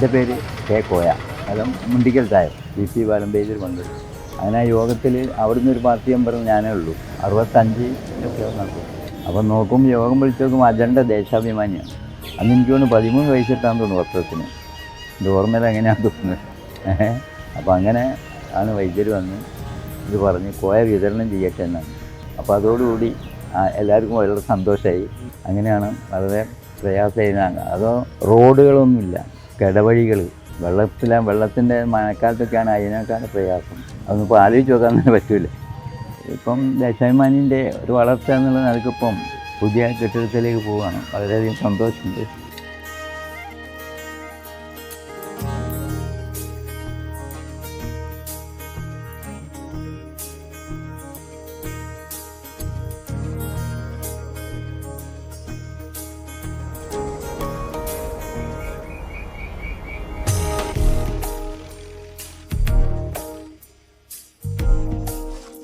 എൻ്റെ പേര് കെ കോയ, സ്ഥലം മുണ്ടിക്കൽ തായം, DC പാലമ്പേതിൽ പണ്ട്. അങ്ങനെ ആ യോഗത്തിൽ അവിടുന്ന് ഒരു പാർട്ടി മെമ്പർ ഞാനേ ഉള്ളൂ. 65 നടക്കും. അപ്പം നോക്കുമ്പോൾ യോഗം വിളിച്ച് നോക്കുമ്പോൾ അജണ്ട ദേശാഭിമാനിയാണ്. അന്ന് എനിക്ക് തോന്നുന്നു 13 വയസ്സിട്ടാന്ന് തോന്നുന്നു പത്രത്തിന്. ഇത് ഓർമ്മയിൽ എങ്ങനെയാണെന്ന് തോന്നുന്നത്. അപ്പോൾ അങ്ങനെ ആണ് വൈദ്യർ വന്ന് ഇത് പറഞ്ഞ് കോയ വിതരണം ചെയ്യട്ടെ എന്നാണ്. അപ്പോൾ അതോടുകൂടി എല്ലാവർക്കും വളരെ സന്തോഷമായി. അങ്ങനെയാണ് വളരെ പ്രയാസമായിരുന്നു. അതോ റോഡുകളൊന്നുമില്ല, കിടവഴികൾ, വെള്ളത്തിൻ്റെ മഴക്കാലത്തൊക്കെയാണ് അതിനേക്കാൾ പ്രയാസം. അതൊന്നും ഇപ്പോൾ ആലോചിച്ച് നോക്കാൻ തന്നെ പറ്റില്ല. ഇപ്പം ദേശാഭിമാനിൻ്റെ ഒരു വളർച്ച എന്നുള്ള നിലയ്ക്കിപ്പം പുതിയ കെട്ടിടത്തിലേക്ക് പോവുകയാണ്. വളരെയധികം സന്തോഷമുണ്ട്.